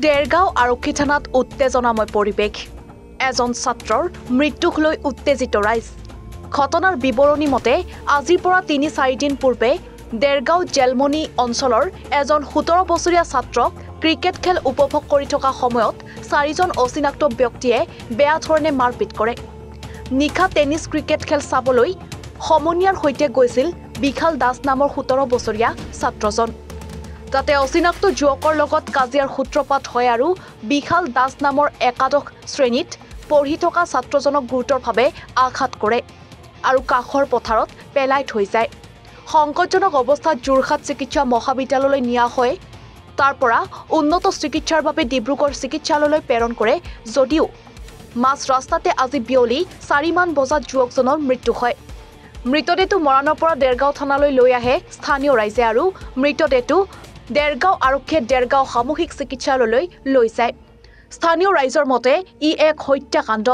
দেৰগাঁও আৰক্ষী থানাত উত্তেজনাময় পৰিৱেশ। এজন ছাত্ৰৰ মৃত্যুক লৈ উত্তেজিত ৰাইজ। ঘটনাৰ বিৱৰণী মতে আজিৰ পৰা ৩-৪ দিন পূৰ্বে দেৰগাঁও জেলমনি অঞ্চলৰ এজন ১৭ বছৰীয়া ছাত্ৰক ক্ৰিকেট খেল উপভোগ কৰি থকা সময়ত ৪জন অচিনাক্ত ব্যক্তিয়ে বেয়া ধৰণে মাৰপিট কৰে। নিশা টেনিছ ক্ৰিকেট খেল চাবলৈ সমনীয়াৰ সৈতে গৈছিল বিশাল দাস নামৰ ১৭ বছৰীয়া ছাত্ৰজন। তাতে অচিনাক্ত যুৱকৰ লগত কাজিয়াৰ সূত্ৰপাত হয় আৰু বিশাল দাস নামৰ একাদশ শ্ৰেণীত পঢ়ি থকা ছাত্ৰজনক গুৰুতৰভাৱে আঘাত কৰে আৰু কাষৰ পথাৰত পেলাই থৈ যায়। সংকটজনক অৱস্থাত যোৰহাট চিকিৎসা মহাবিদ্যালয়লৈ নিয়া হয়। তাৰ পৰা উন্নত চিকিৎসাৰ বাবে ডিব্ৰুগড় চিকিৎসালয়লৈ প্ৰেৰণ কৰে যদিও মাজ ৰাস্তাতে আজি বিয়লি ৪মান বজাত যুৱকজনৰ মৃত্যু হয়। মৃতদেহটো মৰাণৰ পৰা দেৰগাঁও থানালৈ লৈ আহে স্থানীয় ৰাইজে আৰু মৃতদেহটো দেৰগাঁও আৰক্ষীয়ে দেৰগাঁও সামূহিক চিকিৎসালয়লৈ লৈ যায়। স্থানীয় ৰাইজৰ মতে ই এক হত্যাকাণ্ড।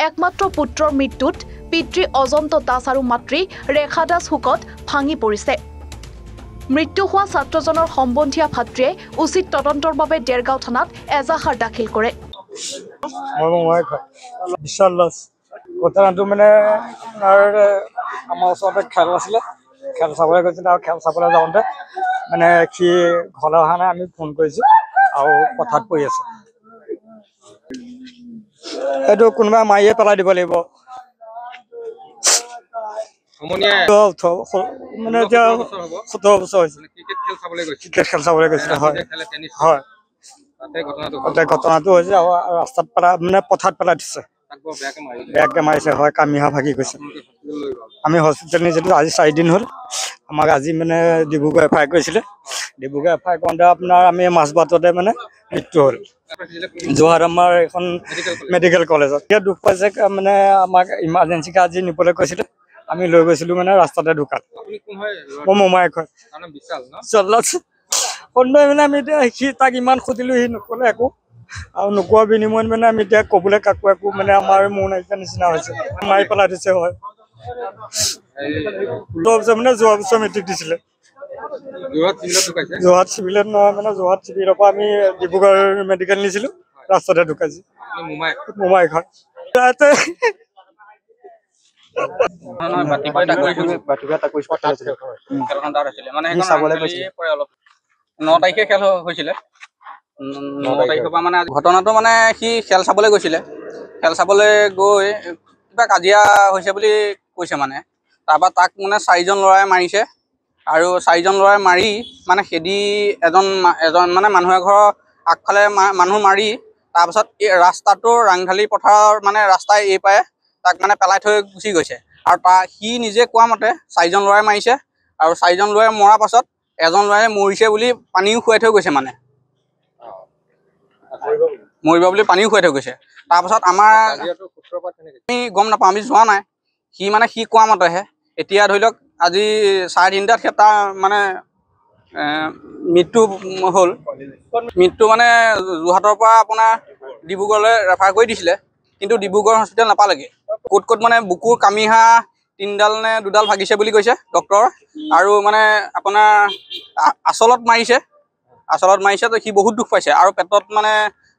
একমাত্ৰ পুত্ৰৰ মৃত্যুত পিতৃ অজন্ত দাস আৰু মাতৃ ৰেখা দাস শোকত ভাঙি পৰিছে। মৃত্যু হোৱা ছাত্ৰজনৰ সম্বন্ধীয় ভাতৃয়ে উচিত তদন্তৰ বাবে দেৰগাঁও থানাত এজাহাৰ দাখিল কৰে। ঘটনাটো মানে আমাৰ ওচৰতে খেল আছিলে, খেল চাবলৈ গৈছিলে আৰু খেল চাবলৈ যাওঁতে মানে সি ঘৰলৈ অহা নাই। আমি ফোন কৰিছোঁ আৰু পথাৰত পৰি আছে। এইটো কোনোবাই মাৰিয়ে পেলাই দিব লাগিব। মানে এতিয়া ১৭ বছৰ হৈছে। ক্ৰিকেট খেল চাবলৈ গৈছিলে। হয় হয়, ঘটনাটো হৈছে আৰু ৰাস্তাত পেলাই মানে পথাৰত পেলাই দিছে। বেয়াকে মাৰিছে। হয়, কামিহা ভাগি গৈছে। আমি হস্পিটেল নিছিলোঁ। আজি ৪ দিন হ'ল। আমাক আজি মানে ডিব্ৰুগড় এফআই কৰিছিলে। ডিব্ৰুগড় এফআই কৰোঁতে আপোনাৰ আমি মাজবাটতে মানে মৃত্যু হ'ল। যোৰহাট আমাৰ এখন মেডিকেল কলেজত। এতিয়া দুখ পাইছে মানে আমাক ইমাৰ্জেঞ্চিকে আজি নিবলৈ কৈছিলে। আমি লৈ গৈছিলোঁ মানে ৰাস্তাতে ঢুকাল। মোৰ মোমাইক হয়। মানে আমি এতিয়া সি তাক ইমান সুধিলোঁ, সি নক'লে একো। আৰু নোকোৱা বিনিময়ত মানে আমি এতিয়া ক'বলৈ কাকো একো মানে আমাৰ মোৰ নাইকিয়া নিচিনা হৈছে। মাৰি পেলাই দিছে। হয়, মানে যোৱা বছৰ মেট্ৰিক দিছিলে। যোৰহাট চিভিলত নহয়, মানে যোৰহাট চিভিলৰ পৰা আমি ডিব্ৰুগড় মেডিকেল নিছিলোঁ। ৰাস্তাতে ঢুকাইছে। মোমাইক হয়। খেল হৈছিলে 9 তাৰিখৰ পৰা মানে ঘটনাটো মানে সি খেল চাবলৈ গৈছিলে। খেল চাবলৈ গৈ কিবা কাজিয়া হৈছে বুলি কৈছে মানে। তাৰপৰা তাক মানে 4জন ল'ৰাই মাৰিছে আৰু 4জন ল'ৰাই মাৰি মানে খেদি এজন মানে মানুহ এঘৰৰ আগফালে মানুহ মাৰি তাৰপাছত এই ৰাস্তাটো ৰাংঢালী পথাৰৰ মানে ৰাস্তাই এই পায়ে তাক মানে পেলাই থৈ গুচি গৈছে। আৰু সি নিজে কোৱা মতে 4জন ল'ৰাই মাৰিছে আৰু 4জন ল'ৰাই মৰাৰ পাছত এজন ল'ৰাই মৰিছে বুলি পানীও খুৱাই থৈ গৈছে মানে। মৰিব বুলি পানীও খুৱাই থৈ গৈছে। তাৰপাছত আমি গম নাপাওঁ, আমি যোৱা নাই। সি কোৱা মতেহে। এতিয়া ধৰি লওক আজি 3:30 তাৰ মানে মৃত্যু হ'ল। মৃত্যু মানে যোৰহাটৰ পৰা আপোনাৰ ডিব্ৰুগড়লৈ ৰেফাৰ কৰি দিছিলে, কিন্তু ডিব্ৰুগড় হস্পিটেল নাপালেগৈ। ক'ত মানে বুকুৰ কামিহা 3ডাল নে 2ডাল ভাগিছে বুলি কৈছে ডক্টৰ। আৰু মানে আপোনাৰ আচলত মাৰিছে তো সি বহুত দুখ পাইছে আৰু পেটত মানে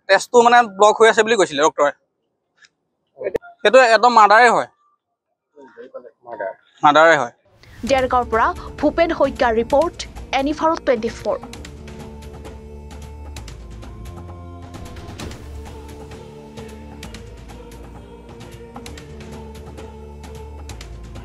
তেজটো মানে ব্লক হৈ আছে বুলি কৈছিলে ডক্টৰে। সেইটো একদম মাৰ্ডাৰে হয়। দেৰগাঁৱৰ পৰা ভূপেন শইকীয়াৰ ৰিপৰ্ট, এনিভাৰত 24।